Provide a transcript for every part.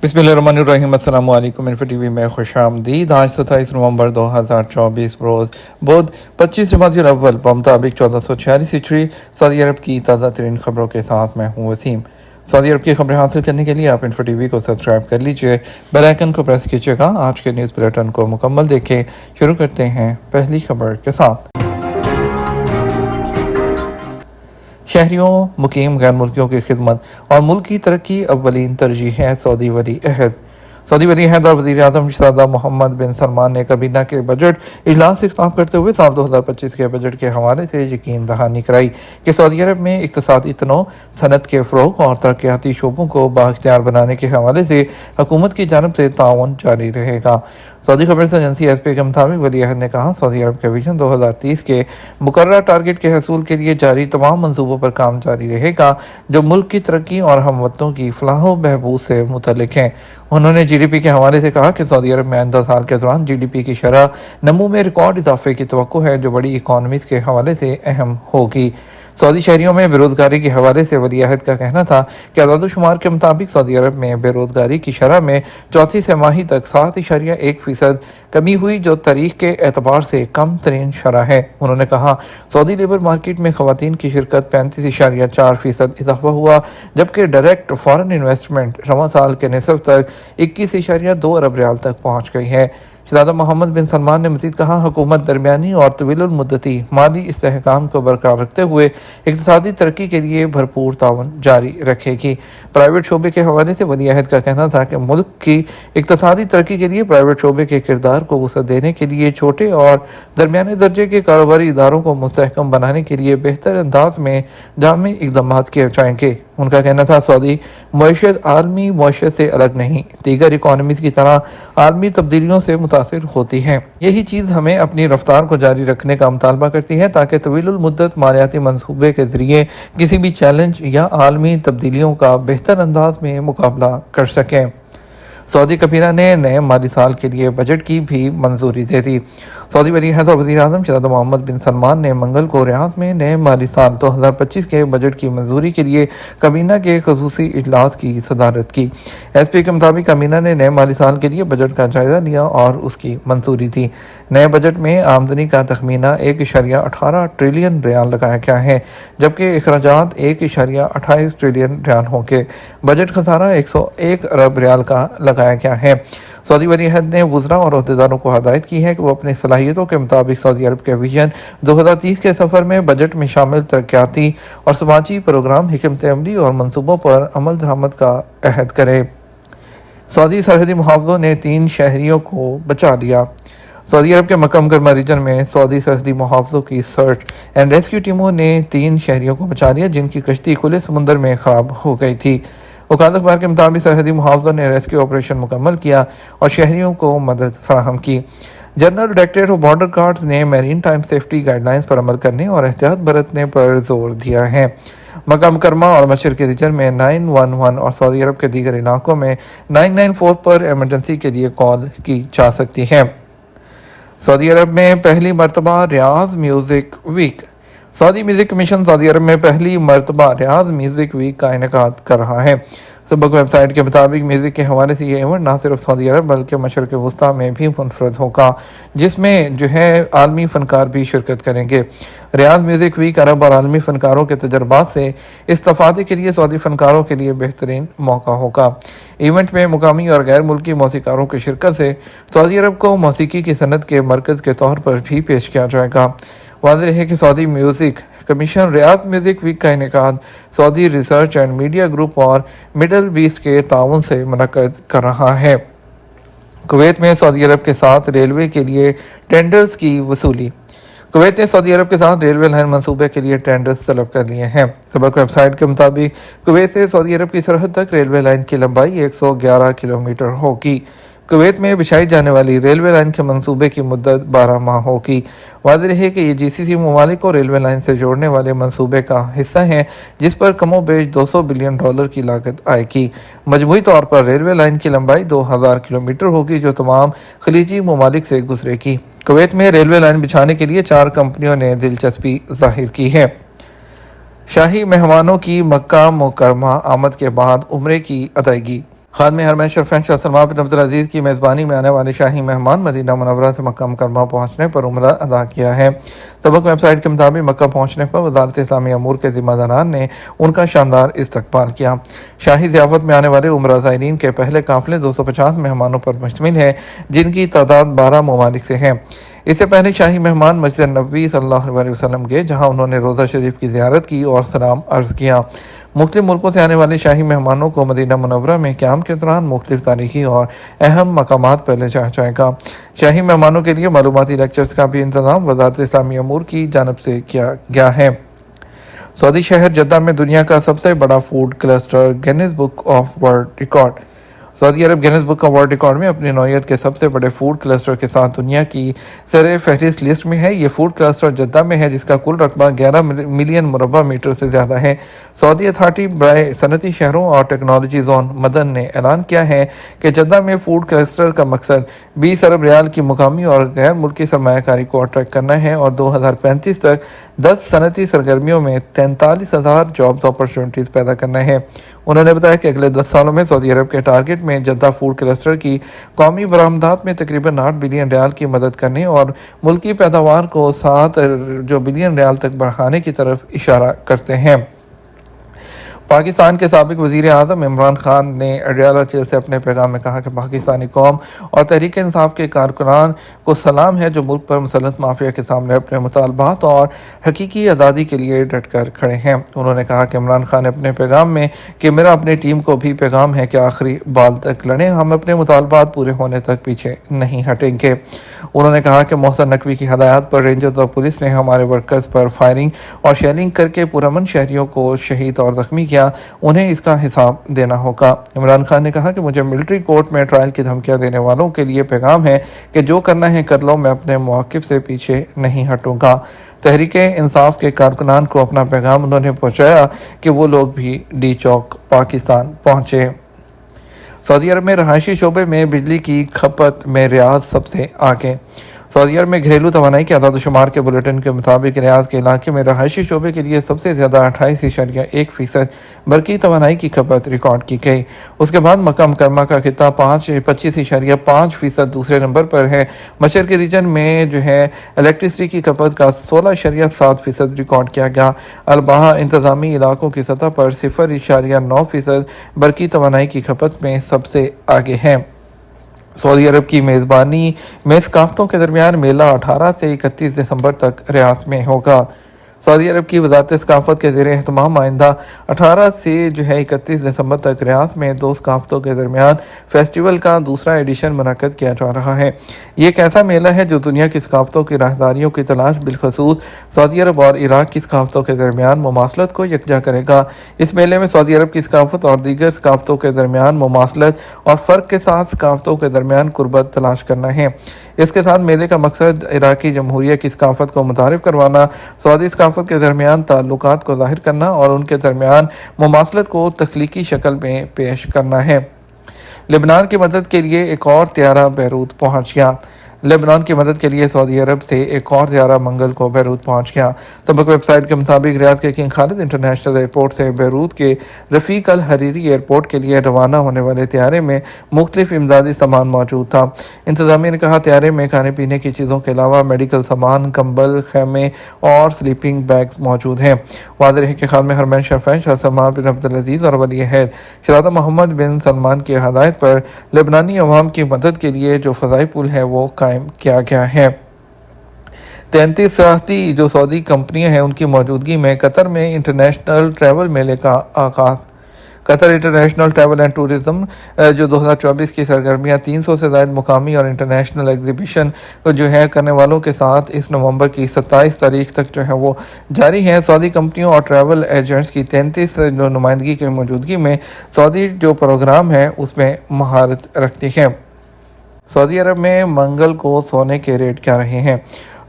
बिस्मिल्लाहिर्रहमानिर्रहीम। अस्सलाम वालेकुम। इन्फो टीवी में खुश आमदीद। आज 27 नवंबर 2024 रोज़ बुध 25 जमादी अव्वल बमुताबिक 1446 हिजरी सऊदी अरब की ताज़ा तरीन खबरों के साथ मैं हूँ वसीम। सऊदी अरब की खबरें हासिल करने के लिए आप इन्फो टीवी को सब्सक्राइब कर लीजिए, बेल आइकन को प्रेस कीजिएगा। आज के न्यूज़ बुलेटिन को मुकम्मल देखें। शुरू करते हैं पहली खबर के साथ। शहरियों, मुकीम गैर मुल्कियों की खिदमत और मुल्क की तरक्की अव्वलीन तरजीह है। सऊदी वली अहद और वज़ीर आज़म शहज़ादा मोहम्मद बिन सलमान ने काबीना के बजट इजलास से खिताब करते हुए साल 2025 के बजट के हवाले से यकीन दहानी कराई कि सऊदी अरब में इक़्तिसादी तनों, सनत के फ़रोग़ और तरक्याती शोबों को बाइख्तियार बनाने के हवाले से हुकूमत की जानिब से ताउन जारी रहेगा। सऊदी खबर एजेंसी एसपी के मुताबिक वली अहद ने कहा, सऊदी अरब के विजन 2030 के मुकर्रर टारगेट के हसूल के लिए जारी तमाम मंसूबों पर काम जारी रहेगा जो मुल्क की तरक्की और हमवतनों की फलाह व बहबूद से मुतल्लिक हैं। उन्होंने जीडीपी के हवाले से कहा कि सऊदी अरब में आइंदा साल के दौरान जीडीपी की शरह नमू में रिकॉर्ड इजाफे की तवक्को है जो बड़ी इकॉनमीज के हवाले से अहम होगी। सऊदी शहरियों में बेरोजगारी के हवाले से वली अहद का कहना था कि आदादोशुमार के मुताबिक सऊदी अरब में बेरोजगारी की शरह में चौथी तिमाही तक 7.1% कमी हुई जो तारीख के एतबार से कम तरीन शरह है। उन्होंने कहा, सऊदी लेबर मार्केट में खवातीन की शिरकत 35.4% इजाफा हुआ जबकि डायरेक्ट फॉरेन इन्वेस्टमेंट रवां साल के निसफ तक 21.2 अरब रियाल तक पहुँच गई है। शहज़ादा मोहम्मद बिन सलमान ने मज़ीद कहा, हुकूमत दरमियानी और तवील मुद्दती माली इस्तेहकाम को बरकरार रखते हुए इक़्तिसादी तरक्की के लिए भरपूर ताउन जारी रखेगी। प्राइवेट शोबे के हवाले से वली अहद का कहना था कि मुल्क की इक़्तिसादी तरक्की के लिए प्राइवेट शोबे के किरदार को वसअत देने के लिए छोटे और दरमियाने दर्जे के कारोबारी इदारों को मुस्तहकम बनाने के लिए बेहतर अंदाज में जामी इक़दाम किए जाएंगे। उनका कहना था, सऊदी मईशत आलमी मईशत से अलग नहीं, दीगर इकॉनमीज़ की तरह आलमी तब्दीलियों से मुतासिर होती है। यही चीज़ हमें अपनी रफ्तार को जारी रखने का मुतालबा करती है ताकि तवील मुद्दत मालियाती मंसूबे के ज़रिए किसी भी चैलेंज या आलमी तब्दीलियों का बेहतर अंदाज में मुकाबला कर सकें। सऊदी काबीना ने नए माली साल के लिए बजट की भी मंजूरी दे दी। सऊदी वली अहद और वज़ीर आज़म शहज़ादा मोहम्मद बिन सलमान ने मंगल को रियाद में नए माली साल 2025 के बजट की मंजूरी के लिए काबीना के ख़ुसूसी इजलास की सदारत की। एसपी के मुताबिक काबीना ने नए माली साल के लिए बजट का जायज़ा लिया और उसकी मंजूरी दी। नए बजट में आमदनी का तखमीना 1.18 ट्रिलियन रियाल लगाया गया है जबकि अखराजात 1.28 ट्रिलियन रियाल होंगे। बजट खसारा 101 अरब रियाल का लगाया गया है। सऊदी वली अहद ने वज़रा और अहदेदारों को हदायत की है कि वो अपनी सलाहियतों के मुताबिक सऊदी अरब के विजन 2030 के सफ़र में बजट में शामिल तरक्याती और समाजी प्रोग्राम, हिकमत अमली और मनसूबों पर अमल दरामद का अहद करें। सऊदी सरहदी मुहाफ़िज़ों ने 3 शहरियों को बचा लिया। सऊदी अरब के मक्का मुकर्रमा रीजन में सऊदी सरहदी मुहाफ़िज़ों की सर्च एंड रेस्क्यू टीमों ने 3 शहरियों को बचा लिया जिनकी कश्ती खुले समुंदर में ख़राब हो गई थी। वकालत अखबार के मुताबिक सरहदी मुहाफ़िज़ों ने रेस्क्यू ऑपरेशन मुकम्मल किया और शहरियों को मदद फराहम की। General directorate of border guards ने मैरीन टाइम सेफ्टी गाइडलाइंस पर अमल करने और एहतियात बरतने पर जोर दिया है। मक्का मुकर्रमा और मशरिक़ी रीजन में 911 और सऊदी अरब के दीगर इलाकों में 994 पर एमरजेंसी के लिए कॉल की जा सकती है। सऊदी अरब में पहली मरतबा Riyadh music week. Saudi music commission Saudi अरब में पहली मरतबा रियाज म्यूज़िक वीक का इनेकाद कर रहा है। सबक वेबसाइट के मुताबिक म्यूज़िक के हवाले से ये इवेंट न सिर्फ सऊदी अरब बल्कि मशरिक़ वस्ता में भी मुनफरद होगा जिसमें आलमी फ़नकार भी शिरकत करेंगे। रियाज म्यूज़िक वीक अरब और आलमी फ़नकारों के तजर्बात से इस्तेफ़ादे के लिए सऊदी फ़नकारों के लिए बेहतरीन मौका होगा। इवेंट में मुकामी और गैर मुल्की मौसीकारों की शिरकत से सऊदी अरब को मौसीकी की सनत के मरकज़ के तौर पर भी पेश किया जाएगा। वाज़ेह है कि Saudi music commission Riyadh music week का इनेकाद Saudi research and media group और मिडल ईस्ट के ताउन से मुनक़्क़द कर रहा है। कुवैत में सऊदी अरब के साथ रेलवे के लिए टेंडर्स की वसूली। कुवैत ने सऊदी अरब के साथ रेलवे लाइन मंसूबे के लिए टेंडर्स तलब कर लिए हैं। सबक वेबसाइट के मुताबिक कुवैत से सऊदी अरब की सरहद तक रेलवे लाइन की लंबाई 111 किलोमीटर होगी। कुवैत में बिछाई जाने वाली रेलवे लाइन के मंसूबे की मुद्दत 12 माह होगी। वाज़ेह है कि ये जीसीसी ममालिक को रेलवे लाइन से जोड़ने वाले मंसूबे का हिस्सा है जिस पर कमोबेश $200 बिलियन की लागत आएगी। मजमूई तौर पर रेलवे लाइन की लंबाई 2000 किलोमीटर होगी जो तमाम खलीजी ममालिक से गुजरेगी। कुवैत में रेलवे लाइन बिछाने के लिए 4 कंपनियों ने दिलचस्पी जाहिर की है। शाही मेहमानों की मक्का मुकर्रमा आमद के बाद उम्रे की अदायगी। خادم حرمین شریفین شاہ سلمان بن عبدالعزیز کی میزبانی میں آنے والے شاہی مہمان مدینہ منورہ سے مکہ مکرمہ پہنچنے پر عمرہ ادا کیا ہے۔ سبق ویب سائٹ کے مطابق مکہ پہنچنے پر وزارت اسلامی امور کے ذمہ داران نے ان کا شاندار استقبال کیا۔ شاہی ضیافت میں آنے والے عمرہ زائرین کے پہلے قافلے 250 مہمانوں پر مشتمل ہے، جن کی تعداد 12 ممالک سے ہے۔ اس سے پہلے شاہی مہمان مسجد نبوی صلی اللہ علیہ وسلم گئے، جہاں انہوں نے روضہ شریف کی زیارت کی اور سلام عرض کیا۔ مختلف ملکوں سے آنے والے شاہی مہمانوں کو مدینہ منورہ میں قیام کے دوران مختلف تاریخی اور اہم مقامات پر لے جایا جائے گا۔ شاہی مہمانوں کے لیے معلوماتی لیکچرز کا بھی انتظام وزارت اسلامی امور کی جانب سے کیا گیا ہے۔ سعودی شہر جدہ میں دنیا کا سب سے بڑا food cluster Guinness book of world record. Saudi Arab Guinness book of world record میں اپنی نوعیت کے سب سے بڑے فوڈ کلسٹر کے ساتھ دنیا کی سر فہرست لسٹ میں ہے۔ یہ فوڈ کلسٹر جدہ میں ہے، جس کا کل رقبہ 11 ملین مربع میٹر سے زیادہ ہے۔ سعودی اتھارٹی برائے صنعتی شہروں اور ٹیکنالوجی زون مدن نے اعلان کیا ہے کہ جدہ میں فوڈ کلسٹر کا مقصد 20 ارب ریال کی مقامی اور غیر ملکی سرمایہ کاری کو اٹریکٹ کرنا ہے اور 2035 تک 10 صنعتی سرگرمیوں میں 43,000 جابز اپرچونٹیز پیدا کرنا ہے۔ انہوں نے بتایا کہ اگلے 10 سالوں میں سعودی عرب کے ٹارگٹ میں جدہ فوڈ کلسٹر کی قومی برآمدات میں تقریباً 8 بلین ریال کی مدد کرنے اور ملکی پیداوار کو 7 بلین ریال تک بڑھانے کی طرف اشارہ کرتے ہیں۔ پاکستان کے سابق وزیر اعظم عمران خان نے اڈیالہ جیل سے اپنے پیغام میں کہا کہ پاکستانی قوم اور تحریک انصاف کے کارکنان کو سلام ہے، جو ملک پر مسلط مافیا کے سامنے اپنے مطالبات اور حقیقی آزادی کے لیے ڈٹ کر کھڑے ہیں۔ انہوں نے کہا کہ عمران خان نے اپنے پیغام میں کہ میرا اپنی ٹیم کو بھی پیغام ہے کہ آخری بال تک لڑیں، ہم اپنے مطالبات پورے ہونے تک پیچھے نہیں ہٹیں گے۔ انہوں نے کہا کہ محسن نقوی کی ہدایات پر رینجرز اور پولیس نے ہمارے ورکرز پر فائرنگ اور شیلنگ کر کے پرامن شہریوں کو شہید اور زخمی کیا، انہیں اس کا حساب دینا ہوگا۔ عمران خان نے کہا کہ مجھے ملٹری کورٹ میں ٹرائل کی دھمکیاں دینے والوں کے لیے پیغام ہے کہ جو کرنا ہے کر لو، میں اپنے موقف سے پیچھے نہیں ہٹوں گا۔ تحریک انصاف کے کارکنان کو اپنا پیغام انہوں نے پہنچایا کہ وہ لوگ بھی ڈی چوک پاکستان پہنچے۔ سعودی عرب میں رہائشی شعبے میں بجلی کی کھپت میں ریاض سب سے آگے۔ سعودی عرب میں گھریلو توانائی کے اعداد و شمار کے بلیٹن کے مطابق ریاض کے علاقے میں رہائشی شعبے کے لیے سب سے زیادہ 28.1% برقی توانائی کی کھپت ریکارڈ کی گئی۔ اس کے بعد مکہ مکرمہ کا خطہ 25.5% دوسرے نمبر پر ہے۔ مشرقی ریجن میں الیکٹرسٹی کی کھپت کا 16.7% ریکارڈ کیا گیا۔ الباحہ انتظامی علاقوں کی سطح پر 0.9% برقی توانائی کی کھپت میں سب سے آگے ہے۔ سعودی عرب کی میزبانی میں ثقافتوں کے درمیان میلہ 18 سے 31 دسمبر تک ریاض میں ہوگا۔ سعودی عرب کی وزارت ثقافت کے زیر اہتمام آئندہ 18 سے 31 دسمبر تک ریاض میں 2 ثقافتوں کے درمیان فیسٹیول کا دوسرا ایڈیشن منعقد کیا جا رہا ہے۔ یہ ایک ایسا میلہ ہے جو دنیا کی ثقافتوں کی راہداریوں کی تلاش، بالخصوص سعودی عرب اور عراق کی ثقافتوں کے درمیان مماثلت کو یکجا کرے گا۔ اس میلے میں سعودی عرب کی ثقافت اور دیگر ثقافتوں کے درمیان مماثلت اور فرق کے ساتھ ثقافتوں کے درمیان قربت تلاش کرنا ہے۔ اس کے ساتھ میلے کا مقصد عراقی جمہوریہ کی ثقافت کو متعارف کروانا، سعودی ثقافت کے درمیان تعلقات کو ظاہر کرنا اور ان کے درمیان مماثلت کو تخلیقی شکل میں پیش کرنا ہے۔ لبنان کی مدد کے لیے ایک اور طیارہ بیروت پہنچ گیا۔ لبنان کی مدد کے لیے سعودی عرب سے ایک اور طیارہ منگل کو بیروت پہنچ گیا۔ سبق ویب سائٹ کے مطابق ریاض کے کنگ خالد انٹرنیشنل ایئرپورٹ سے بیروت کے رفیق الحریری ایئرپورٹ کے لیے روانہ ہونے والے طیارے میں مختلف امدادی سامان موجود تھا۔ انتظامیہ نے کہا طیارے میں کھانے پینے کی چیزوں کے علاوہ میڈیکل سامان، کمبل، خیمے اور سلیپنگ بیگز موجود ہیں۔ واضح ہے کہ خادم حرمین شریفین شاہ سلمان بن عبدالعزیز اور ولی عہد شہزادہ محمد بن سلمان کی ہدایت پر لبنانی عوام کی مدد کے لیے جو فضائی پل ہے وہ قائم کیا گیا ہے۔ 33 سیاحتی جو سعودی کمپنیاں ہیں ان کی موجودگی میں قطر میں انٹرنیشنل ٹریول میلے کا آغاز۔ قطر انٹرنیشنل ٹریول اینڈ ٹورزم جو 2024 کی سرگرمیاں 300 سے زائد مقامی اور انٹرنیشنل ایگزیبیشن کرنے والوں کے ساتھ اس نومبر کی 27 تاریخ تک وہ جاری ہیں۔ سعودی کمپنیوں اور ٹریول ایجنٹس کی 33 نمائندگی کی موجودگی میں سعودی جو پروگرام ہے اس میں مہارت رکھتی ہے۔ سعودی عرب میں منگل کو سونے کے ریٹ کیا رہے ہیں؟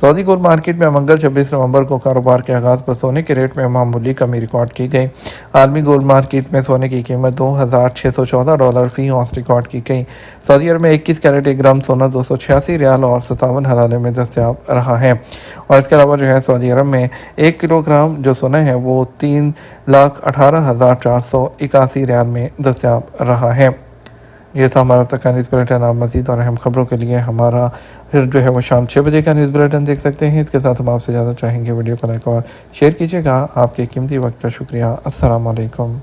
سعودی گولڈ مارکیٹ میں منگل 26 نومبر کو کاروبار کے آغاز پر سونے کے ریٹ میں معمولی کمی ریکارڈ کی گئی۔ عالمی گولڈ مارکیٹ میں سونے کی قیمت $2,614 فی اونس ریکارڈ کی گئی۔ سعودی عرب میں 21 کیرٹ 1 گرام سونا 286 ریال اور 57 حلالے میں دستیاب رہا ہے، اور اس کے علاوہ سعودی عرب میں 1 کلو گرام جو سونا ہے وہ 3,18,481 ریال میں دستیاب رہا ہے۔ یہ تھا ہمارا تک کا نیوز بلیٹن. آپ مزید اور اہم خبروں کے لیے ہمارا پھر جو ہے وہ شام 6 بجے کا نیوز بلیٹن دیکھ سکتے ہیں. اس کے ساتھ ہم آپ سے زیادہ چاہیں گے ویڈیو کو لائک اور شیئر کیجیے گا. آپ کے قیمتی وقت کا شکریہ. السلام علیکم.